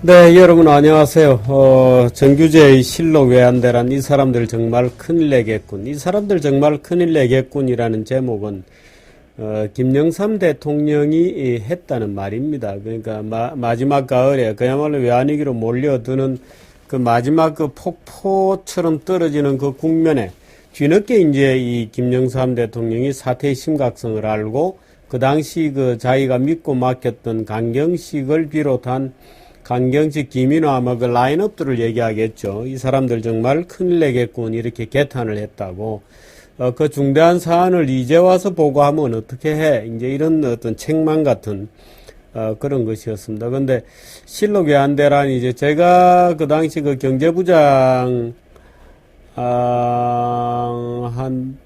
네, 여러분 안녕하세요. 정규제의 실록 외환대란 이 사람들 정말 큰일 내겠군. 이 사람들 정말 큰일 내겠군이라는 제목은 김영삼 대통령이 했다는 말입니다. 그러니까 마지막 가을에 그야말로 외환위기로 몰려드는 그 마지막 그 폭포처럼 떨어지는 그 국면에 뒤늦게 이제 이 김영삼 대통령이 사태의 심각성을 알고 그 당시 그 자기가 믿고 맡겼던 강경식을 비롯한 강경식, 김인호 아마 그 라인업들을 얘기하겠죠. 이 사람들 정말 큰일 내겠군 이렇게 개탄을 했다고. 그 중대한 사안을 이제 와서 보고하면 어떻게 해? 이제 이런 어떤 책망 같은 그런 것이었습니다. 근데 실록 외환대란 이제 제가 그 당시 그 경제부장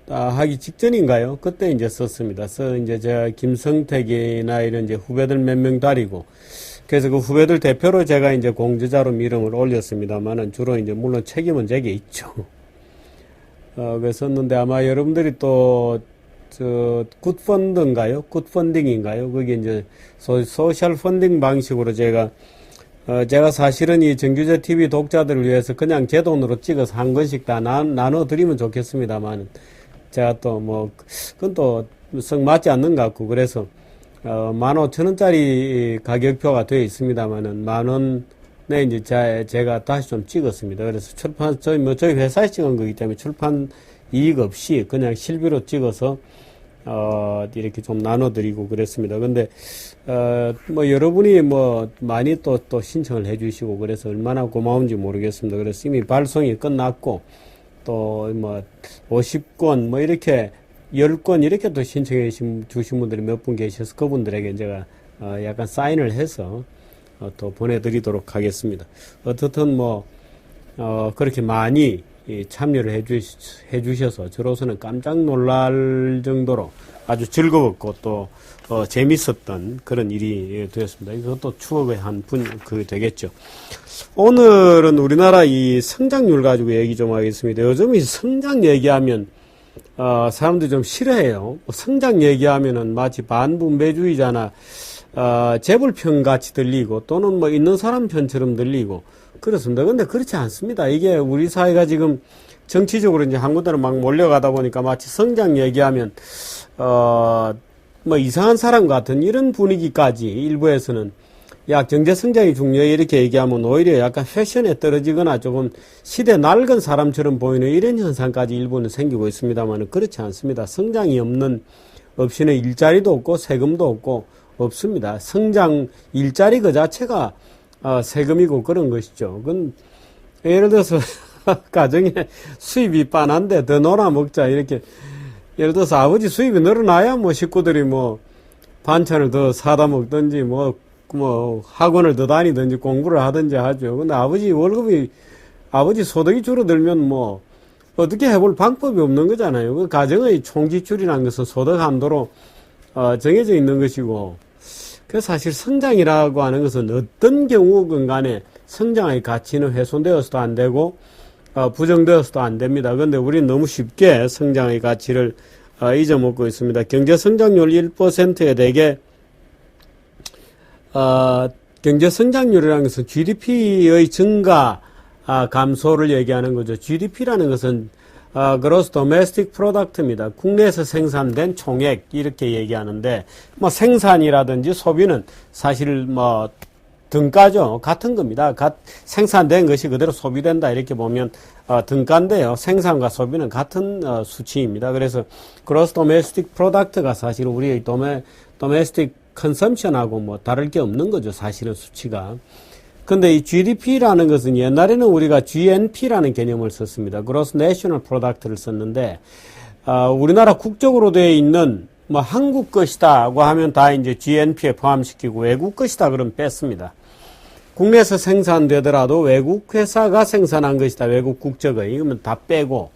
하기 직전인가요? 그때 이제 썼습니다. 그래서 이제 제가 김성택이나 이런 이제 후배들 몇 명 다리고 그래서 그 후배들 대표로 제가 이제 공저자로 이름을 올렸습니다만은 주로 이제 물론 책임은 제게 있죠. 그랬었는데 아마 여러분들이 또, 굿펀드인가요? 굿펀딩인가요? 그게 이제 소셜 펀딩 방식으로 제가 사실은 이 정규제 TV 독자들을 위해서 그냥 제 돈으로 찍어서 한 권씩 다 나눠드리면 좋겠습니다만, 제가 또 뭐, 그건 또 썩 맞지 않는 것 같고, 그래서, 15,000원짜리 가격표가 되어 있습니다만은, 10,000원에 이제 제가 다시 좀 찍었습니다. 그래서 저희 회사에 찍은 거기 때문에 출판 이익 없이 그냥 실비로 찍어서, 이렇게 좀 나눠드리고 그랬습니다. 근데, 뭐, 여러분이 뭐, 많이 또 신청을 해주시고, 그래서 얼마나 고마운지 모르겠습니다. 그래서 이미 발송이 끝났고, 또, 뭐, 50권, 뭐, 이렇게, 10권, 이렇게 또 신청해 주신 분들이 몇 분 계셔서 그분들에게 제가, 약간 사인을 해서, 또 보내드리도록 하겠습니다. 어떻든 뭐, 그렇게 많이, 참여를 해주셔서 저로서는 깜짝 놀랄 정도로 아주 즐거웠고 또 재밌었던 그런 일이 되었습니다. 이것도 추억의 되겠죠. 오늘은 우리나라 이 성장률 가지고 얘기 좀 하겠습니다. 요즘 이 성장 얘기하면 사람들이 좀 싫어해요. 성장 얘기하면은 마치 반분배주의자나 재벌편 같이 들리고 또는 뭐 있는 사람 편처럼 들리고 그렇습니다. 근데 그렇지 않습니다. 이게 우리 사회가 지금 정치적으로 이제 한 군데로 막 몰려가다 보니까 마치 성장 얘기하면, 뭐 이상한 사람 같은 이런 분위기까지 일부에서는 야, 경제 성장이 중요해 이렇게 얘기하면 오히려 약간 패션에 떨어지거나 조금 시대 낡은 사람처럼 보이는 이런 현상까지 일부는 생기고 있습니다만 그렇지 않습니다. 성장이 없이는 일자리도 없고 세금도 없고 없습니다. 성장, 일자리 그 자체가 세금이고 그런 것이죠. 그건 예를 들어서 가정에 수입이 빤한데 더 놀아먹자 이렇게 예를 들어서 아버지 수입이 늘어나야 뭐 식구들이 뭐 반찬을 더 사다 먹든지 뭐 학원을 더 다니든지 공부를 하든지 하죠. 근데 아버지 소득이 줄어들면 뭐 어떻게 해볼 방법이 없는 거잖아요. 그 가정의 총지출이라는 것은 소득 한도로 정해져 있는 것이고 그래서 사실 성장이라고 하는 것은 어떤 경우건 간에 성장의 가치는 훼손되어서도 안 되고 부정되어서도 안 됩니다. 그런데 우리는 너무 쉽게 성장의 가치를 잊어먹고 있습니다. 경제 성장률 1%에 대개 경제 성장률이라는 것은 GDP의 증가 감소를 얘기하는 거죠. GDP라는 것은 Gross Domestic Product입니다. 국내에서 생산된 총액 이렇게 얘기하는데 뭐 생산이라든지 소비는 사실 뭐 등가죠. 같은 겁니다. 생산된 것이 그대로 소비된다 이렇게 보면 등가인데요. 생산과 소비는 같은 수치입니다. 그래서 Gross Domestic Product가 사실 우리의 Domestic Consumption하고 뭐 다를 게 없는 거죠. 사실은 수치가. 근데 이 GDP라는 것은 옛날에는 우리가 GNP라는 개념을 썼습니다. Gross National Product를 썼는데, 우리나라 국적으로 되어 있는 뭐 한국 것이다고 하면 다 이제 GNP에 포함시키고 외국 것이다 그러면 뺐습니다. 국내에서 생산되더라도 외국 회사가 생산한 것이다. 외국 국적의. 이러면 다 빼고. 뭐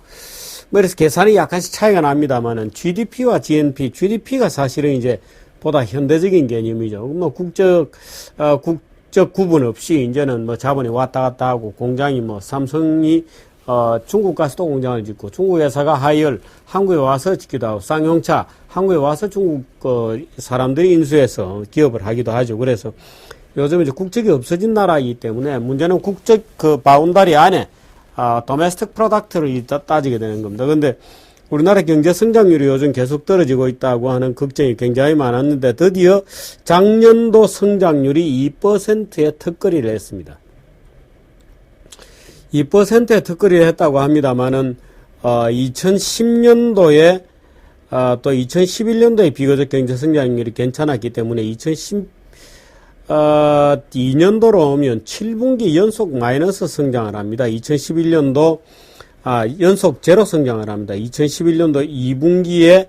그래서 계산이 약간씩 차이가 납니다만은 GDP와 GNP, GDP가 사실은 이제 보다 현대적인 개념이죠. 뭐 국적 구분 없이 이제는 뭐 자본이 왔다 갔다 하고 공장이 뭐 삼성이 중국 가서 또 공장을 짓고 중국 회사가 하이얼 한국에 와서 짓기도 하고 쌍용차 한국에 와서 중국 사람들이 인수해서 기업을 하기도 하죠. 그래서 요즘 이제 국적이 없어진 나라이기 때문에 문제는 국적 그 바운다리 안에 도메스틱 프로덕트를 따지게 되는 겁니다. 근데 우리나라 경제 성장률이 요즘 계속 떨어지고 있다고 하는 걱정이 굉장히 많았는데 드디어 작년도 성장률이 2%의 턱걸이를 했습니다. 2%의 턱걸이를 했다고 합니다만은 2010년도에 또 2011년도에 비교적 경제 성장률이 괜찮았기 때문에 2012년도로 오면 7분기 연속 마이너스 성장을 합니다. 2011년도 연속 제로 성장을 합니다. 2011년도 2분기에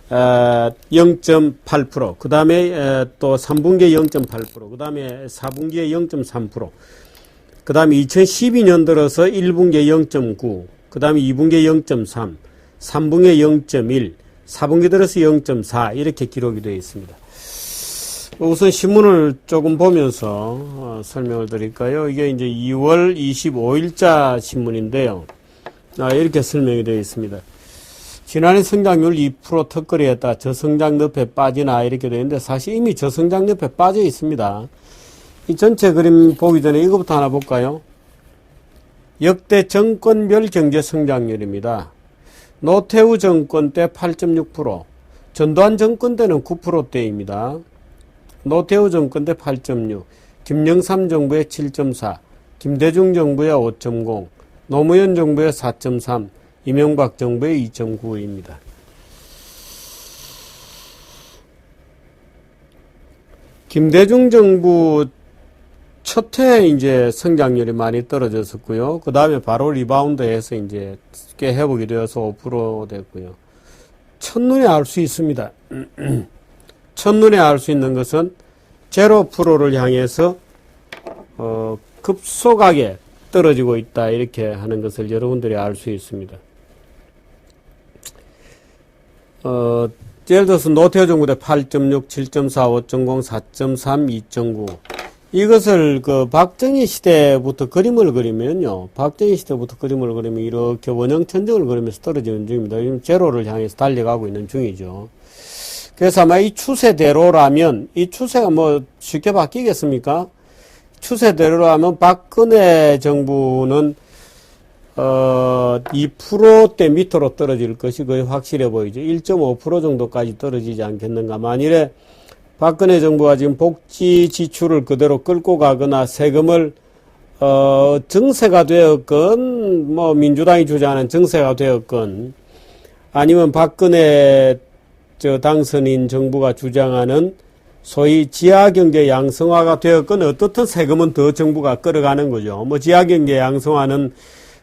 0.8%, 그 다음에 또 3분기에 0.8%, 그 다음에 4분기에 0.3%, 그 다음에 2012년 들어서 1분기에 0.9, 그 다음에 2분기에 0.3, 3분기에 0.1, 4분기 들어서 0.4 이렇게 기록이 되어 있습니다. 우선 신문을 조금 보면서 설명을 드릴까요? 이게 이제 2월 25일자 신문인데요. 이렇게 설명이 되어 있습니다. 지난해 성장률 2% 턱걸이했다. 저성장 늪에 빠지나 이렇게 되어 있는데 사실 이미 저성장 늪에 빠져 있습니다. 이 전체 그림 보기 전에 이거부터 하나 볼까요? 역대 정권별 경제 성장률입니다. 노태우 정권 때 8.6%, 전두환 정권 때는 9%대입니다. 노태우 정권 때 8.6, 김영삼 정부의 7.4, 김대중 정부의 5.0, 노무현 정부의 4.3, 이명박 정부의 2.9입니다. 김대중 정부 첫해 이제 성장률이 많이 떨어졌었고요. 그 다음에 바로 리바운드해서 이제 꽤 회복이 되어서 5% 됐고요. 첫눈에 알 수 있습니다. 첫눈에 알 수 있는 것은 0%를 향해서 급속하게 떨어지고 있다 이렇게 하는 것을 여러분들이 알 수 있습니다. 예를 들어서 노태우 정부 때 8.6, 7.4, 5.0, 4.3, 2.9 이것을 그 박정희 시대부터 그림을 그리면요. 박정희 시대부터 그림을 그리면 이렇게 원형천정을 그리면서 떨어지는 중입니다. 지금 제로를 향해서 달려가고 있는 중이죠. 그래서 아마 이 추세대로라면 이 추세가 뭐 쉽게 바뀌겠습니까? 추세대로라면 박근혜 정부는 2%대 밑으로 떨어질 것이 거의 확실해 보이죠. 1.5% 정도까지 떨어지지 않겠는가. 만일에 박근혜 정부가 지금 복지 지출을 그대로 끌고 가거나 세금을 정세가 되었건 뭐 민주당이 주장하는 정세가 되었건 아니면 박근혜 당선인 정부가 주장하는 소위 지하경제 양성화가 되었건 어떻든 세금은 더 정부가 끌어가는 거죠. 뭐 지하경제 양성화는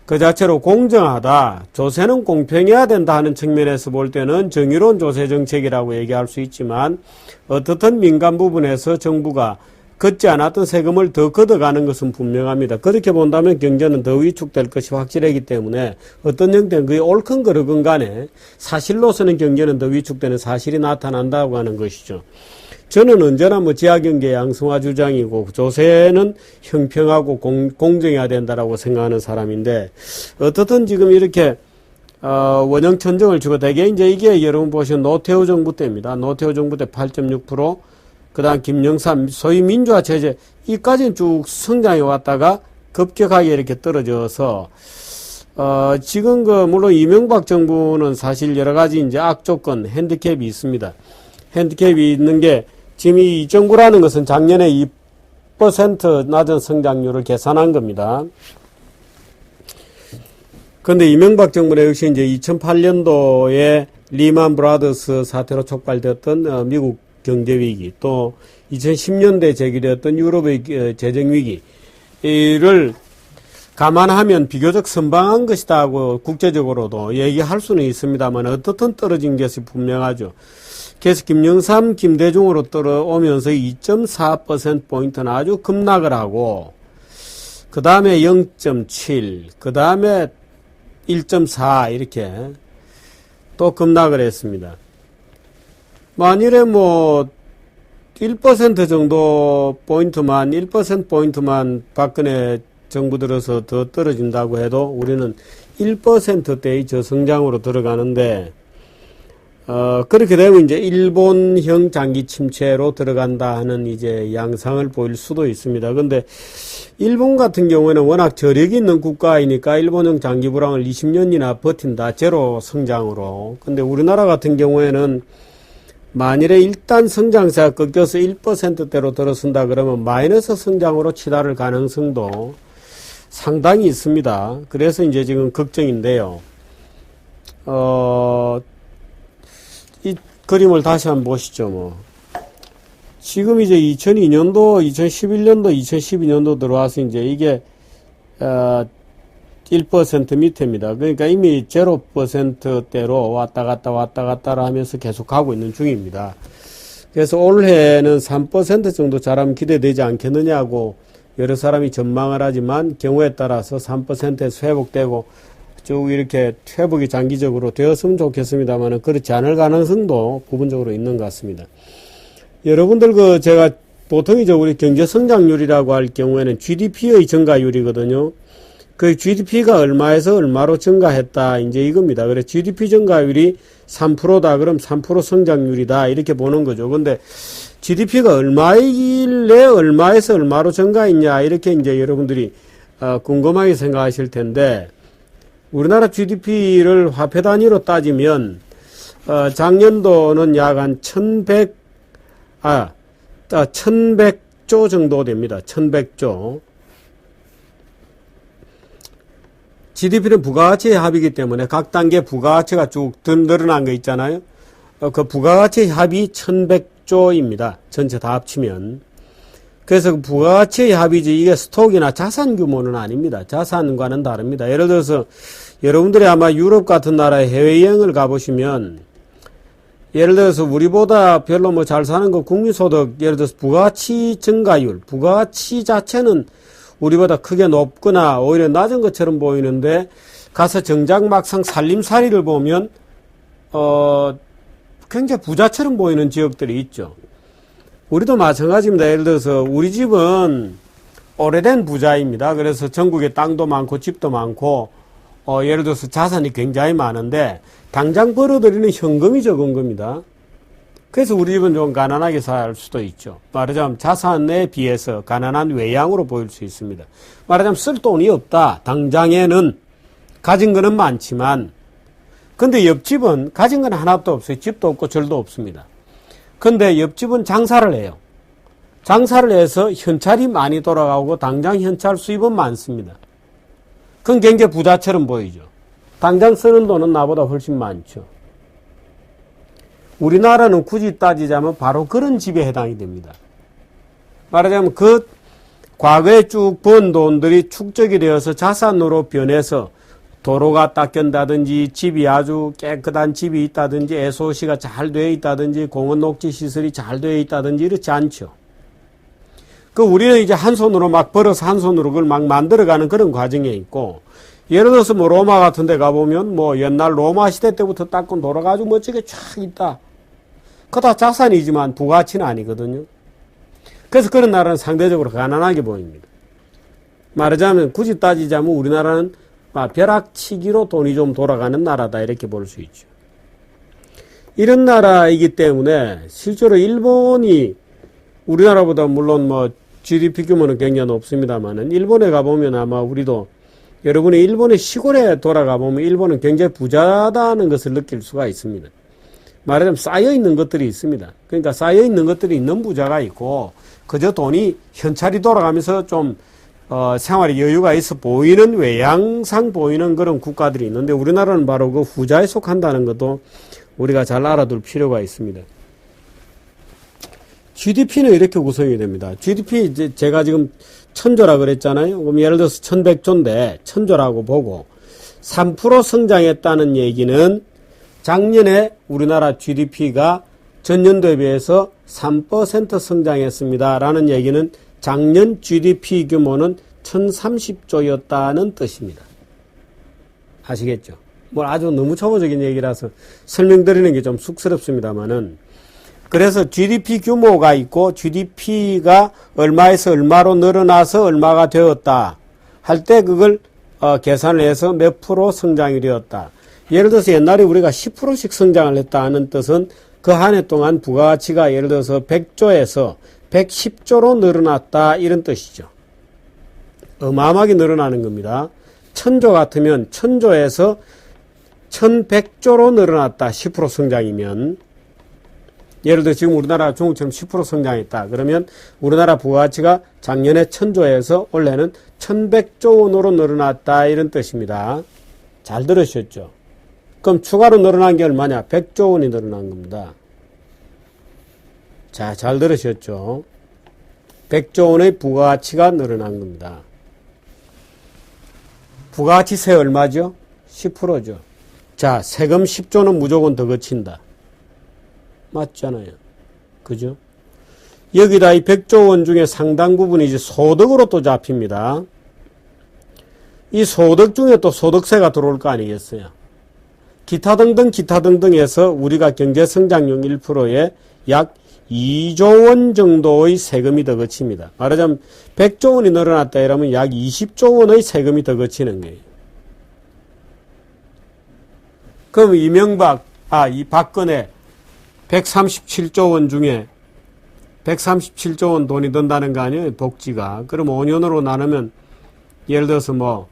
그 자체로 공정하다, 조세는 공평해야 된다 하는 측면에서 볼 때는 정의로운 조세 정책이라고 얘기할 수 있지만 어떻든 민간 부분에서 정부가 걷지 않았던 세금을 더 걷어가는 것은 분명합니다. 그렇게 본다면 경제는 더 위축될 것이 확실하기 때문에 어떤 형태는 그게 옳건 그르건 간에 사실로서는 경제는 더 위축되는 사실이 나타난다고 하는 것이죠. 저는 언제나 뭐 지하경제 양성화 주장이고 조세는 형평하고 공정해야 된다라고 생각하는 사람인데 어떻든 지금 이렇게 원형 천정을 주고 대개 이제 이게 여러분 보시면 노태우 정부 때입니다. 노태우 정부 때 8.6%, 그다음 김영삼 소위 민주화 체제 이까지는 쭉 성장해 왔다가 급격하게 이렇게 떨어져서 지금 물론 이명박 정부는 사실 여러 가지 이제 악조건 핸디캡이 있습니다. 핸디캡이 있는 게 지금 이 정부라는 것은 작년에 2% 낮은 성장률을 계산한 겁니다. 그런데 이명박 정부는 역시 이제 2008년도에 리만 브라더스 사태로 촉발되었던 미국 경제위기, 또 2010년대에 제기되었던 유럽의 재정위기를 감안하면 비교적 선방한 것이다 하고 국제적으로도 얘기할 수는 있습니다만 어떻든 떨어진 것이 분명하죠. 그래서 김영삼, 김대중으로 떨어오면서 2.4%포인트는 아주 급락을 하고 그 다음에 0.7, 그 다음에 1.4 이렇게 또 급락을 했습니다. 만일에 뭐 1% 정도 포인트만 1% 포인트만 박근혜 정부 들어서 더 떨어진다고 해도 우리는 1%대의 저성장으로 들어가는데 그렇게 되면 이제 일본형 장기 침체로 들어간다 하는 이제 양상을 보일 수도 있습니다. 근데 일본 같은 경우에는 워낙 저력이 있는 국가이니까 일본형 장기 불황을 20년이나 버틴다. 제로 성장으로. 근데 우리나라 같은 경우에는 만일에 일단 성장세가 꺾여서 1%대로 들어선다 그러면 마이너스 성장으로 치달을 가능성도 상당히 있습니다. 그래서 이제 지금 걱정인데요. 이 그림을 다시 한번 보시죠, 뭐. 지금 이제 2002년도, 2011년도, 2012년도 들어와서 이제 이게, 1% 밑에입니다. 그러니까 이미 0%대로 왔다 갔다 하면서 계속 가고 있는 중입니다. 그래서 올해는 3% 정도 잘하면 기대되지 않겠느냐고 여러 사람이 전망을 하지만 경우에 따라서 3%에서 회복되고 쭉 이렇게 회복이 장기적으로 되었으면 좋겠습니다만 그렇지 않을 가능성도 부분적으로 있는 것 같습니다. 여러분들 제가 보통 이제 우리 경제 성장률이라고 할 경우에는 GDP의 증가율이거든요. 그 GDP가 얼마에서 얼마로 증가했다 이제 이겁니다. 그래서 GDP 증가율이 3%다 그럼 3% 성장률이다 이렇게 보는 거죠. 근데 GDP가 얼마이길래 얼마에서 얼마로 증가했냐 이렇게 이제 여러분들이 궁금하게 생각하실 텐데 우리나라 GDP를 화폐 단위로 따지면 작년도는 약 한 1100조 정도 됩니다. 1100조. GDP는 부가가치의 합이기 때문에 각 단계 부가가치가 쭉 늘어난 거 있잖아요. 그 부가가치의 합이 1100조입니다. 전체 다 합치면. 그래서 부가가치의 합이지 이게 스톡이나 자산 규모는 아닙니다. 자산과는 다릅니다. 예를 들어서 여러분들이 아마 유럽 같은 나라에 해외여행을 가보시면 예를 들어서 우리보다 별로 뭐 잘 사는 거 국민소득 예를 들어서 부가가치 증가율 부가가치 자체는 우리보다 크게 높거나 오히려 낮은 것처럼 보이는데 가서 정작 막상 살림살이를 보면 굉장히 부자처럼 보이는 지역들이 있죠. 우리도 마찬가지입니다. 예를 들어서 우리 집은 오래된 부자입니다. 그래서 전국에 땅도 많고 집도 많고 예를 들어서 자산이 굉장히 많은데 당장 벌어들이는 현금이 적은 겁니다. 그래서 우리 집은 좀 가난하게 살 수도 있죠. 말하자면 자산에 비해서 가난한 외양으로 보일 수 있습니다. 말하자면 쓸 돈이 없다. 당장에는 가진 거는 많지만 근데 옆집은 가진 건 하나도 없어요. 집도 없고 절도 없습니다. 근데 옆집은 장사를 해요. 장사를 해서 현찰이 많이 돌아가고 당장 현찰 수입은 많습니다. 그건 굉장히 부자처럼 보이죠. 당장 쓰는 돈은 나보다 훨씬 많죠. 우리나라는 굳이 따지자면 바로 그런 집에 해당이 됩니다. 말하자면 그 과거에 쭉 번 돈들이 축적이 되어서 자산으로 변해서 도로가 닦인다든지 집이 아주 깨끗한 집이 있다든지 SOC가 잘 되어 있다든지 공원 녹지 시설이 잘 되어 있다든지 이렇지 않죠. 우리는 이제 한 손으로 막 벌어서 한 손으로 그걸 막 만들어가는 그런 과정에 있고 예를 들어서 뭐 로마 같은 데 가보면 뭐 옛날 로마 시대 때부터 닦은 도로가 아주 멋지게 쫙 있다. 그거 다 자산이지만 부가가치는 아니거든요. 그래서 그런 나라는 상대적으로 가난하게 보입니다. 말하자면 굳이 따지자면 우리나라는 벼락치기로 돈이 좀 돌아가는 나라다 이렇게 볼 수 있죠. 이런 나라이기 때문에 실제로 일본이 우리나라보다 물론 뭐 GDP 규모는 굉장히 높습니다만은 일본에 가보면 아마 우리도 여러분이 일본의 시골에 돌아가 보면 일본은 굉장히 부자다는 것을 느낄 수가 있습니다. 말하자면 쌓여있는 것들이 있습니다. 그러니까 쌓여있는 것들이 있는 부자가 있고 그저 돈이 현찰이 돌아가면서 좀 생활에 여유가 있어 보이는 외양상 보이는 그런 국가들이 있는데 우리나라는 바로 그 후자에 속한다는 것도 우리가 잘 알아둘 필요가 있습니다. GDP는 이렇게 구성이 됩니다. GDP 이제 제가 지금 1000조라 그랬잖아요. 그럼 예를 들어서 1100조인데 1000조라고 보고 3% 성장했다는 얘기는 작년에 우리나라 GDP가 전년도에 비해서 3% 성장했습니다. 라는 얘기는 작년 GDP 규모는 1030조였다는 뜻입니다. 아시겠죠? 뭐 아주 너무 초보적인 얘기라서 설명드리는 게 좀 쑥스럽습니다만은 그래서 GDP 규모가 있고 GDP가 얼마에서 얼마로 늘어나서 얼마가 되었다 할 때 그걸 계산을 해서 몇 프로 성장이 되었다. 예를 들어서 옛날에 우리가 10%씩 성장을 했다는 뜻은 그 한 해 동안 부가가치가 예를 들어서 100조에서 110조로 늘어났다 이런 뜻이죠. 어마어마하게 늘어나는 겁니다. 1000조 같으면 1000조에서 1100조로 늘어났다. 10% 성장이면. 예를 들어 지금 우리나라 중국처럼 10% 성장했다. 그러면 우리나라 부가가치가 작년에 1000조에서 올해는 1100조 원으로 늘어났다. 이런 뜻입니다. 잘 들으셨죠? 그럼 추가로 늘어난 게 얼마냐? 100조 원이 늘어난 겁니다. 자, 잘 들으셨죠? 100조 원의 부가가치가 늘어난 겁니다. 부가가치세 얼마죠? 10%죠. 자, 세금 10조는 무조건 더 거친다. 맞잖아요. 그죠? 여기다 이 100조 원 중에 상당 부분이 이제 소득으로 또 잡힙니다. 이 소득 중에 또 소득세가 들어올 거 아니겠어요? 기타 등등 해서 우리가 경제성장률 1%에 약 2조 원 정도의 세금이 더 거칩니다. 말하자면 100조 원이 늘어났다 이러면 약 20조 원의 세금이 더 거치는 거예요. 그럼 이 박근혜 137조 원 중에 137조 원 돈이 든다는 거 아니에요? 복지가. 그럼 5년으로 나누면 예를 들어서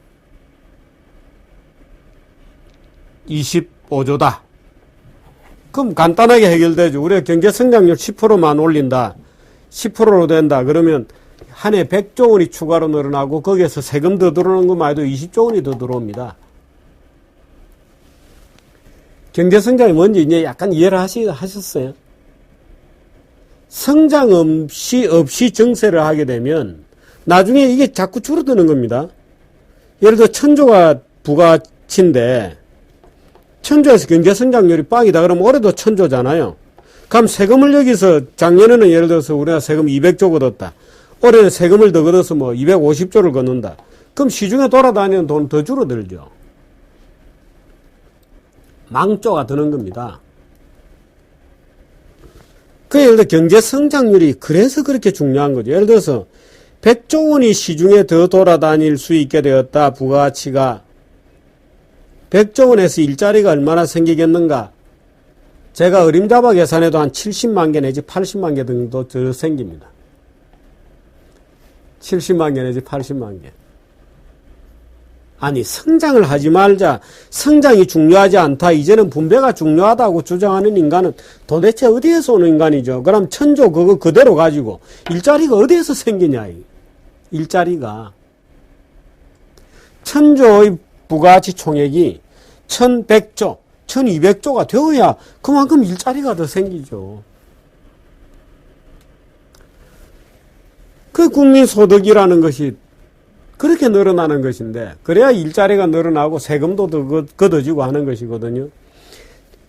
25조다. 그럼 간단하게 해결되죠. 우리가 경제성장률 10%만 올린다. 10%로 된다. 그러면 한 해 100조 원이 추가로 늘어나고 거기에서 세금 더 들어오는 것만 해도 20조 원이 더 들어옵니다. 경제성장이 뭔지 이제 약간 이해를 하셨어요? 성장 없이 정세를 하게 되면 나중에 이게 자꾸 줄어드는 겁니다. 예를 들어 1000조가 부가가치인데 1000조에서 경제성장률이 빵이다. 그러면 올해도 1000조잖아요. 그럼 세금을 여기서 작년에는 예를 들어서 우리가 세금 200조 걷었다. 올해는 세금을 더 걷어서 250조를 걷는다. 그럼 시중에 돌아다니는 돈 더 줄어들죠. 망조가 드는 겁니다. 예를 들어 경제성장률이 그래서 그렇게 중요한 거죠. 예를 들어서 100조 원이 시중에 더 돌아다닐 수 있게 되었다. 부가가치가 100조 원에서 일자리가 얼마나 생기겠는가? 제가 어림잡아 계산해도 한 70만 개 내지 80만 개 정도 더 생깁니다. 70만 개 내지 80만 개. 아니, 성장을 하지 말자. 성장이 중요하지 않다. 이제는 분배가 중요하다고 주장하는 인간은 도대체 어디에서 오는 인간이죠? 그럼 1000조 그거 그대로 가지고 일자리가 어디에서 생기냐? 일자리가. 1000조의 부가가치 총액이 1100조, 1200조가 되어야 그만큼 일자리가 더 생기죠. 그 국민소득이라는 것이 그렇게 늘어나는 것인데, 그래야 일자리가 늘어나고 세금도 더 걷어지고 하는 것이거든요.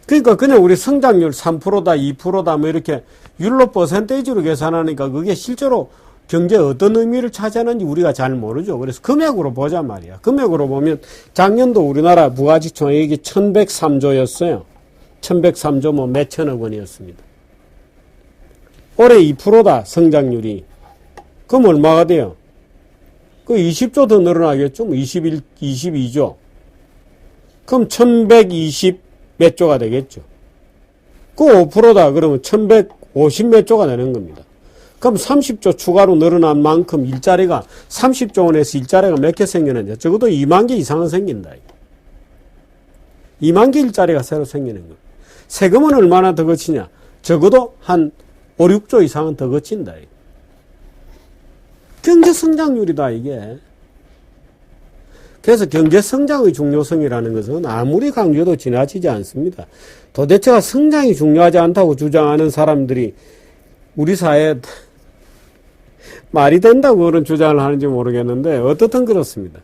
그러니까 그냥 우리 성장률 3%다, 2%다, 이렇게 율로 퍼센테이지로 계산하니까 그게 실제로 경제에 어떤 의미를 차지하는지 우리가 잘 모르죠. 그래서 금액으로 보자 말이야. 금액으로 보면 작년도 우리나라 부가가치 총액이 1103조였어요. 1103조 몇천억 원이었습니다. 올해 2%다, 성장률이. 그럼 얼마가 돼요? 그 20조 더 늘어나겠죠? 22조. 그럼 1120 몇 조가 되겠죠? 그 5%다. 그러면 1150 몇 조가 되는 겁니다. 그럼 30조 추가로 늘어난 만큼 일자리가 30조 원에서 일자리가 몇 개 생기는지 적어도 2만 개 이상은 생긴다. 2만 개 일자리가 새로 생기는 거예요. 세금은 얼마나 더 거치냐? 적어도 한 5, 6조 이상은 더 거친다. 경제성장률이다, 이게. 그래서 경제성장의 중요성이라는 것은 아무리 강조해도 지나치지 않습니다. 도대체가 성장이 중요하지 않다고 주장하는 사람들이 우리 사회에 말이 된다고 그런 주장을 하는지 모르겠는데 어떻든 그렇습니다.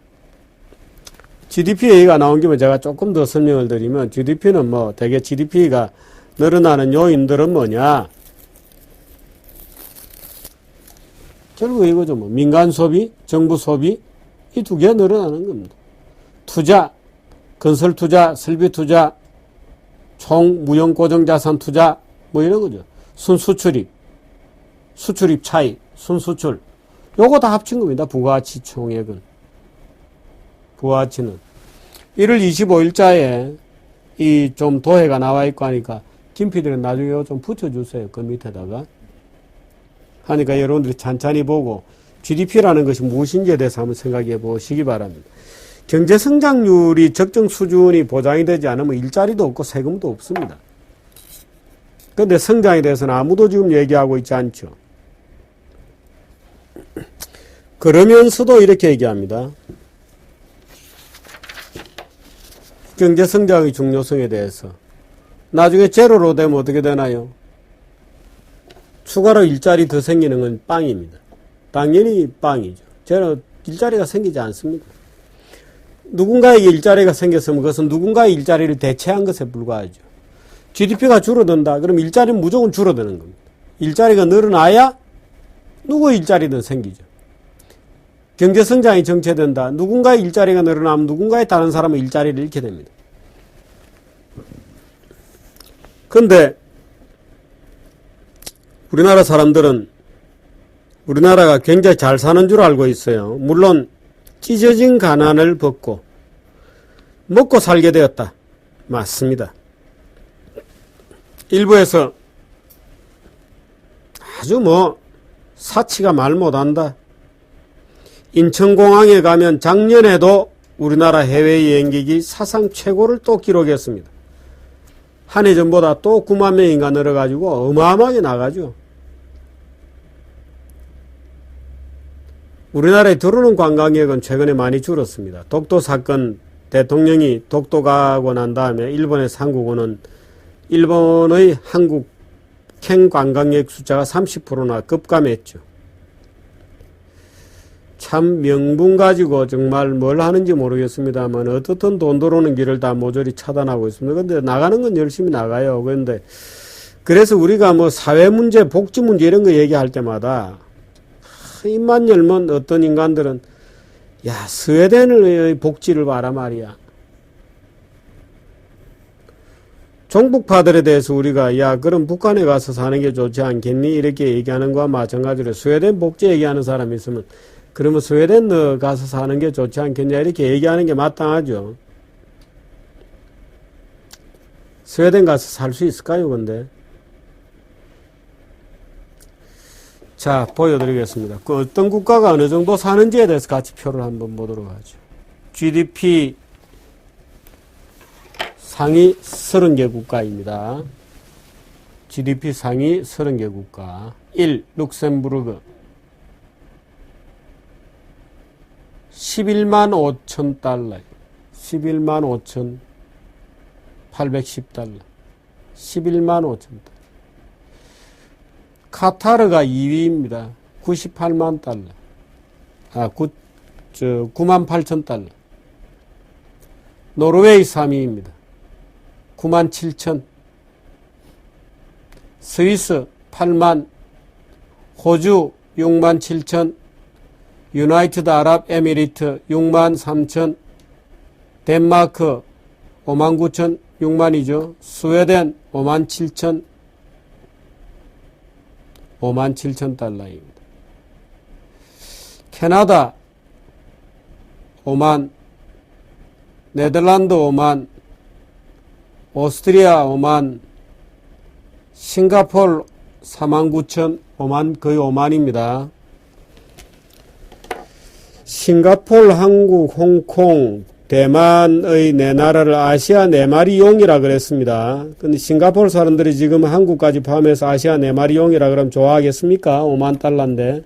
GDP 얘기가 나온 김에 제가 조금 더 설명을 드리면 GDP는 대개 GDP가 늘어나는 요인들은 뭐냐? 결국 이거죠. 민간 소비, 정부 소비, 이 두 개 늘어나는 겁니다. 투자, 건설 투자, 설비 투자, 총 무형 고정자산 투자, 이런 거죠. 순수출입, 수출입 차익, 순수출. 요거 다 합친 겁니다. 부가가치 총액은. 부가가치는. 1월 25일자에 이 좀 도해가 나와 있고 하니까 김PD는 나중에 좀 붙여주세요. 그 밑에다가. 하니까 여러분들이 찬찬히 보고 GDP라는 것이 무엇인지에 대해서 한번 생각해 보시기 바랍니다. 경제 성장률이 적정 수준이 보장이 되지 않으면 일자리도 없고 세금도 없습니다. 그런데 성장에 대해서는 아무도 지금 얘기하고 있지 않죠. 그러면서도 이렇게 얘기합니다. 경제 성장의 중요성에 대해서. 나중에 제로로 되면 어떻게 되나요? 추가로 일자리 더 생기는 건 빵입니다. 당연히 빵이죠. 제로 일자리가 생기지 않습니다. 누군가에게 일자리가 생겼으면 그것은 누군가의 일자리를 대체한 것에 불과하죠. GDP가 줄어든다. 그럼 일자리는 무조건 줄어드는 겁니다. 일자리가 늘어나야 누구의 일자리든 생기죠. 경제성장이 정체된다. 누군가의 일자리가 늘어나면 누군가의 다른 사람의 일자리를 잃게 됩니다. 그런데 우리나라 사람들은 우리나라가 굉장히 잘 사는 줄 알고 있어요. 물론 찢어진 가난을 벗고 먹고 살게 되었다. 맞습니다. 일부에서 아주 사치가 말 못한다. 인천공항에 가면 작년에도 우리나라 해외여행객이 사상 최고를 또 기록했습니다. 한 해 전보다 또 9만 명인가 늘어가지고 어마어마하게 나가죠. 우리나라에 들어오는 관광객은 최근에 많이 줄었습니다. 독도 사건, 대통령이 독도 가고 난 다음에 일본에서 한국 오는 일본의 한국행 관광객 숫자가 30%나 급감했죠. 참 명분 가지고 정말 뭘 하는지 모르겠습니다만 어떻든 돈 들어오는 길을 다 모조리 차단하고 있습니다. 그런데 나가는 건 열심히 나가요. 그런데 그래서 우리가 사회 문제, 복지 문제 이런 거 얘기할 때마다 입만 열면 어떤 인간들은 야 스웨덴의 복지를 봐라 말이야. 종북파들에 대해서 우리가 야 그럼 북한에 가서 사는 게 좋지 않겠니? 이렇게 얘기하는 거와 마찬가지로 스웨덴 복지 얘기하는 사람이 있으면 그러면 스웨덴 너 가서 사는 게 좋지 않겠냐 이렇게 얘기하는 게 마땅하죠. 스웨덴 가서 살 수 있을까요 근데? 자 보여드리겠습니다. 그 어떤 국가가 어느 정도 사는지에 대해서 같이 표를 한번 보도록 하죠. GDP 상위 30개 국가입니다. GDP 상위 30개 국가. 1. 룩셈부르크 11만 5천 달러 11만 5,810달러 11만 5천 달러. 카타르가 2위입니다. 98만 달러 9만 8천 달러. 노르웨이 3위입니다. 9만 7천. 스위스 8만. 호주 6만 7천. 유나이티드 아랍 에미리트 6만 3천. 덴마크 5만 9천. 6만이죠. 스웨덴 5만 7천. 5만 7천 달러입니다. 캐나다 5만. 네덜란드 5만. 오스트리아 5만, 싱가포르 4만 9천, 5만, 거의 5만입니다. 싱가포르, 한국, 홍콩, 대만의 네 나라를 아시아 네 마리 용이라 그랬습니다. 근데 싱가포르 사람들이 지금 한국까지 포함해서 아시아 네 마리 용이라 그러면 좋아하겠습니까? 5만 달러인데.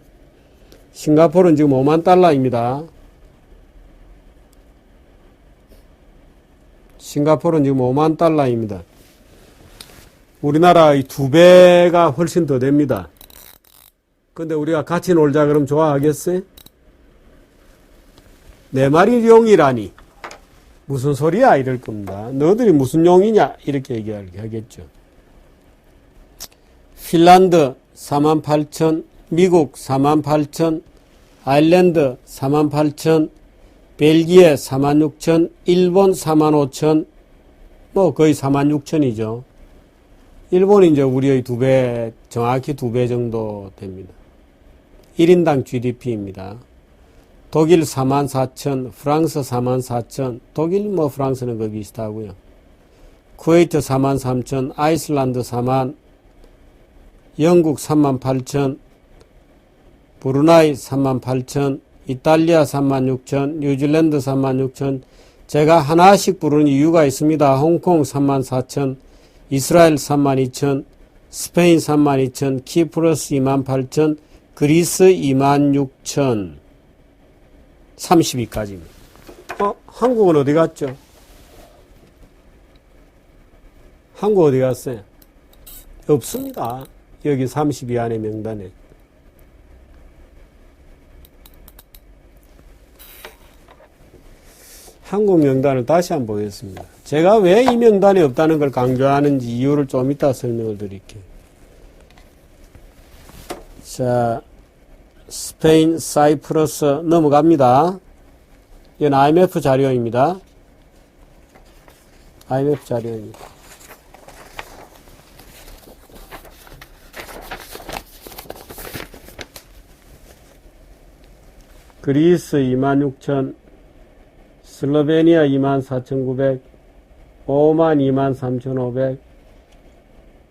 싱가포르는 지금 5만 달러입니다. 싱가포르는 지금 5만 달러입니다. 우리나라의 2배가 훨씬 더 됩니다. 근데 우리가 같이 놀자 그러면 좋아하겠어요? 네 마리 용이라니 무슨 소리야 이럴 겁니다. 너희들이 무슨 용이냐 이렇게 얘기하겠죠. 핀란드 4만 8천, 미국 4만 8천, 아일랜드 4만 8천, 벨기에 4만 6천, 일본 4만 5천, 거의 4만 6천이죠. 일본이 이제 우리의 2배, 정확히 2배 정도 됩니다. 1인당 GDP입니다. 독일 4만 4천, 프랑스 4만 4천, 독일 프랑스는 거의 비슷하고요. 쿠웨이트 43,000, 아이슬란드 4만, 영국 38,000, 브루나이 38,000, 이탈리아 36,000, 뉴질랜드 36,000. 제가 하나씩 부르는 이유가 있습니다. 홍콩 34,000, 이스라엘 32,000, 스페인 32,000, 키프러스 28,000, 그리스 26,000. 32까지입니다. 한국은 어디 갔죠? 한국 어디 갔어요? 없습니다. 여기 32 안에 명단에. 한국 명단을 다시 한번 보겠습니다. 제가 왜 이 명단에 없다는 걸 강조하는지 이유를 좀 이따 설명을 드릴게요. 자, 스페인, 사이프러스 넘어갑니다. 이건 IMF 자료입니다. IMF 자료입니다. 그리스 26,000, 슬로베니아 24,900, 오만 23,500,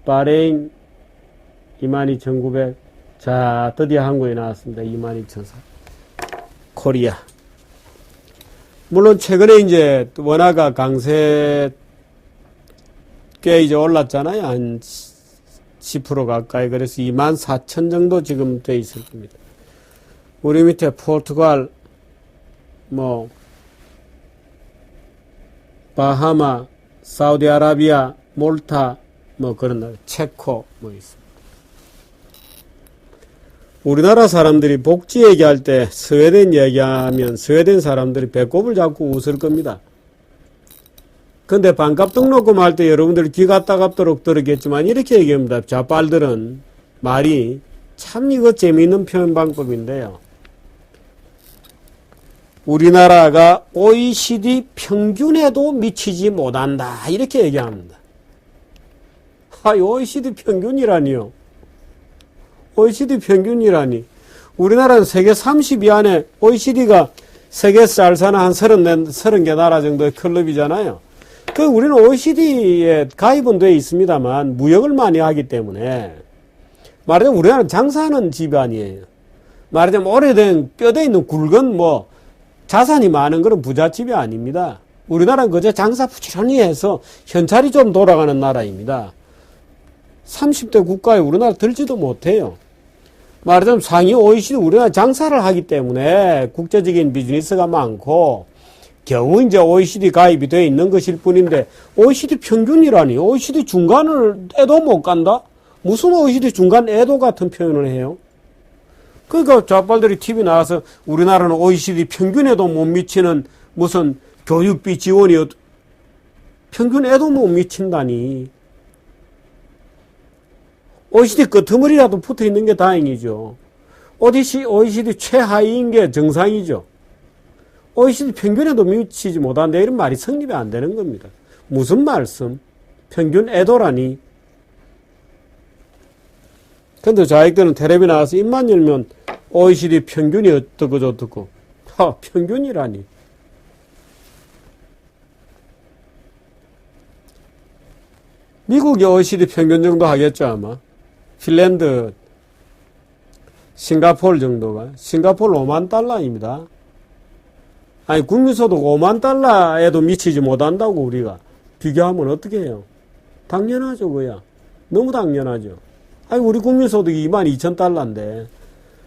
바레인 22,900. 자, 드디어 한국에 나왔습니다. 22,400. 코리아. 물론 최근에 이제 원화가 강세 꽤 이제 올랐잖아요. 한 10% 가까이. 그래서 24,000 정도 지금 돼 있을 겁니다. 우리 밑에 포르투갈, 바하마, 사우디아라비아, 몰타, 그런 나라, 체코, 있습니다. 우리나라 사람들이 복지 얘기할 때 스웨덴 얘기하면 스웨덴 사람들이 배꼽을 잡고 웃을 겁니다. 근데 반값 등록금 할 때 여러분들이 귀가 따갑도록 들었겠지만 이렇게 얘기합니다. 좌빨들은 말이 참 이거 재미있는 표현 방법인데요. 우리나라가 OECD 평균에도 미치지 못한다. 이렇게 얘기합니다. OECD 평균이라니요. OECD 평균이라니. 우리나라는 세계 30위 안에 OECD가 세계에서 잘 사는 한 30개 나라 정도의 클럽이잖아요. 우리는 OECD에 가입은 되어 있습니다만 무역을 많이 하기 때문에 말하자면 우리나라는 장사하는 집안이에요. 말하자면 오래된 뼈대 있는 굵은 자산이 많은 그런 부잣집이 아닙니다. 우리나라는 그저 장사 부지런히 해서 현찰이 좀 돌아가는 나라입니다. 30대 국가에 우리나라 들지도 못해요. 말하자면 상위 OECD 우리나라 장사를 하기 때문에 국제적인 비즈니스가 많고 겨우 이제 OECD 가입이 되어 있는 것일 뿐인데 OECD 평균이라니. OECD 중간을 애도 못 간다? 무슨 OECD 중간 애도 같은 표현을 해요? 그러니까 좌빨들이 TV 나와서 우리나라는 OECD 평균에도 못 미치는 무슨 교육비 지원이 평균에도 못 미친다니. OECD 끄트머리라도 붙어 있는 게 다행이죠. OECD 최하위인 게 정상이죠. OECD 평균에도 미치지 못한다. 이런 말이 성립이 안 되는 겁니다. 무슨 말씀? 평균 애도라니. 근데 자익들은 텔레비 나와서 입만 열면 OECD 평균이 어떻고 저떻고. 평균이라니. 미국이 OECD 평균 정도 하겠죠, 아마. 핀란드, 싱가포르 정도가. 싱가포르 5만 달러입니다. 아니, 국민소득 5만 달러에도 미치지 못한다고 우리가. 비교하면 어떻게 해요? 당연하죠, 그야. 너무 당연하죠. 아니, 우리 국민소득이 22,000달러인데.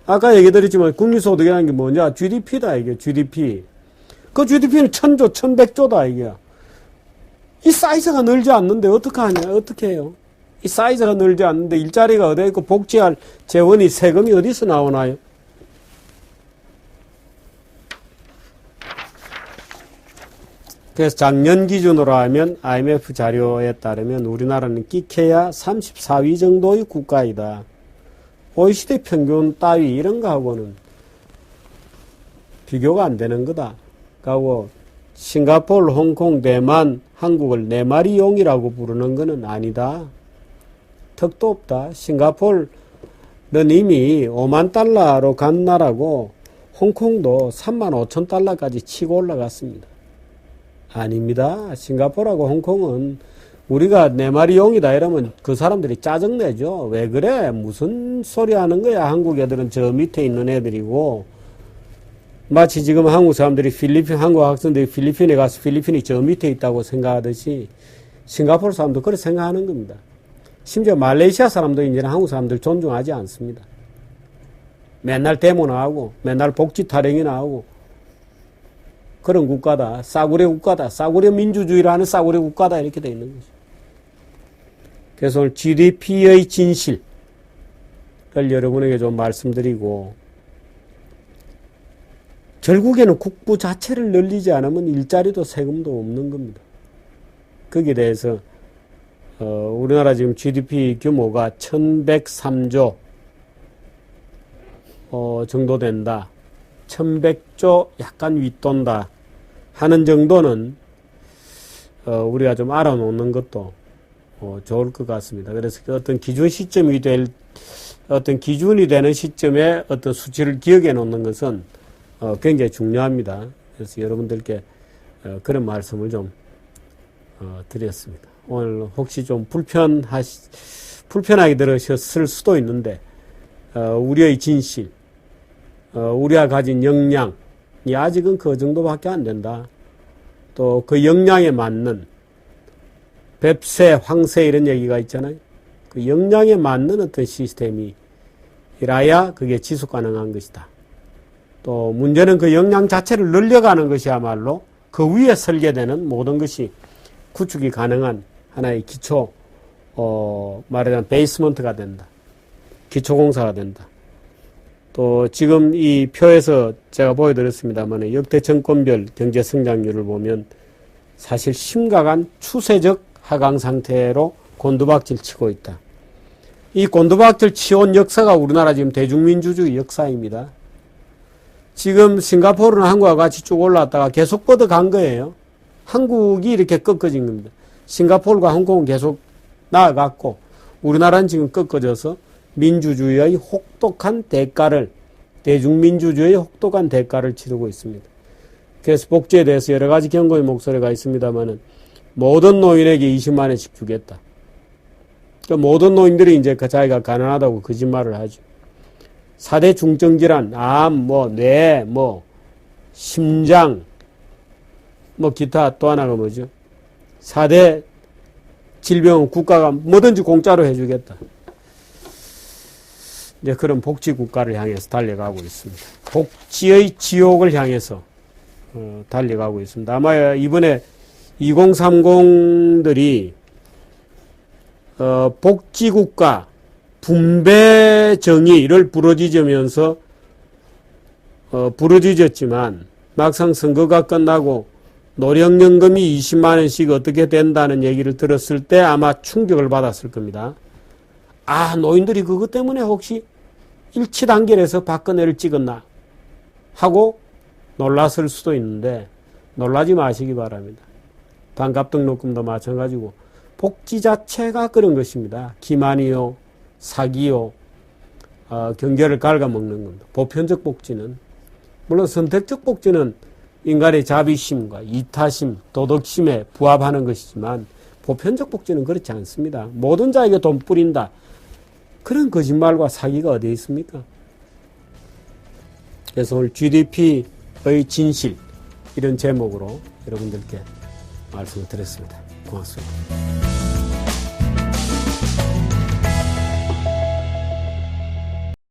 아까 얘기 드렸지만 국민소득이라는 게 뭐냐? GDP다, 이게, GDP. 그 GDP는 1000조, 1100조다, 이게. 이 사이즈가 늘지 않는데 어떻게 하냐? 어떻게 해요? 이 사이즈가 늘지 않는데 일자리가 어디에 있고 복지할 재원이 세금이 어디서 나오나요? 그래서 작년 기준으로 하면 IMF 자료에 따르면 우리나라는 끼케야 34위 정도의 국가이다. OECD 평균 따위 이런 거하고는 비교가 안 되는 거다. 하고 싱가포르, 홍콩, 대만, 한국을 네 마리 용이라고 부르는 거는 아니다. 턱도 없다. 싱가포르는 이미 5만 달러로 간 나라고 홍콩도 3만 5천 달러까지 치고 올라갔습니다. 아닙니다. 싱가포르하고 홍콩은 우리가 내 말이 용이다 이러면 그 사람들이 짜증내죠. 왜 그래? 무슨 소리 하는 거야? 한국 애들은 저 밑에 있는 애들이고, 마치 지금 한국 사람들이 한국 학생들이 필리핀에 가서 필리핀이 저 밑에 있다고 생각하듯이 싱가포르 사람도 그렇게 생각하는 겁니다. 심지어 말레이시아 사람도 이제는 한국 사람들 존중하지 않습니다. 맨날 데모 나오고, 맨날 복지 타령이나 하고, 그런 국가다. 싸구려 국가다. 싸구려 민주주의라는 싸구려 국가다. 이렇게 돼 있는 거죠. 그래서 오늘 GDP의 진실을 여러분에게 좀 말씀드리고, 결국에는 국부 자체를 늘리지 않으면 일자리도 세금도 없는 겁니다. 거기에 대해서 우리나라 지금 GDP 규모가 1103조 정도 된다. 1100조 약간 윗돈다 하는 정도는 우리가 좀 알아놓는 것도 좋을 것 같습니다. 그래서 어떤 기준 시점이 어떤 기준이 되는 시점에 어떤 수치를 기억해 놓는 것은 굉장히 중요합니다. 그래서 여러분들께 그런 말씀을 좀 드렸습니다. 오늘 혹시 좀 불편하게 들으셨을 수도 있는데 우리의 진실, 우리가 가진 역량이 아직은 그 정도밖에 안 된다. 또 그 역량에 맞는 뱁새, 황새 이런 얘기가 있잖아요. 그 역량에 맞는 어떤 시스템이라야 그게 지속 가능한 것이다. 또 문제는 그 역량 자체를 늘려가는 것이야말로 그 위에 설계되는 모든 것이 구축이 가능한 하나의 기초, 말하자면 베이스먼트가 된다. 기초공사가 된다. 또 지금 이 표에서 제가 보여드렸습니다만 역대 정권별 경제 성장률을 보면 사실 심각한 추세적 하강 상태로 곤두박질 치고 있다. 이 곤두박질 치온 역사가 우리나라 지금 대중민주주의 역사입니다. 지금 싱가포르는 한국과 같이 쭉 올라왔다가 계속 뻗어간 거예요. 한국이 이렇게 꺾어진 겁니다. 싱가포르가 홍콩은 계속 나아갔고 우리나라는 지금 꺾어져서 민주주의의 혹독한 대가를, 대중민주주의의 혹독한 대가를 치르고 있습니다. 그래서 복지에 대해서 여러 가지 경고의 목소리가 있습니다만은 모든 노인에게 20만 원씩 주겠다. 그러니까 모든 노인들이 이제 자기가 가난하다고 거짓말을 하죠. 4대 중증질환, 암, 뇌, 심장, 기타 또 하나가 뭐죠? 4대 질병은 국가가 뭐든지 공짜로 해주겠다. 이제 그런 복지 국가를 향해서 달려가고 있습니다. 복지의 지옥을 향해서 달려가고 있습니다. 아마 이번에 2030들이 복지국가 분배 정의를 부르짖었지만 막상 선거가 끝나고 노령연금이 20만 원씩 어떻게 된다는 얘기를 들었을 때 아마 충격을 받았을 겁니다. 아, 노인들이 그것 때문에 혹시 일치단결해서 박근혜를 찍었나 하고 놀랐을 수도 있는데 놀라지 마시기 바랍니다. 반값 등록금도 마찬가지고 복지 자체가 그런 것입니다. 기만이요, 사기요, 경제를 갉아먹는 겁니다. 보편적 복지는, 물론 선택적 복지는 인간의 자비심과 이타심, 도덕심에 부합하는 것이지만 보편적 복지는 그렇지 않습니다. 모든 자에게 돈 뿌린다. 그런 거짓말과 사기가 어디에 있습니까? 그래서 오늘 GDP의 진실 이런 제목으로 여러분들께 말씀을 드렸습니다. 고맙습니다.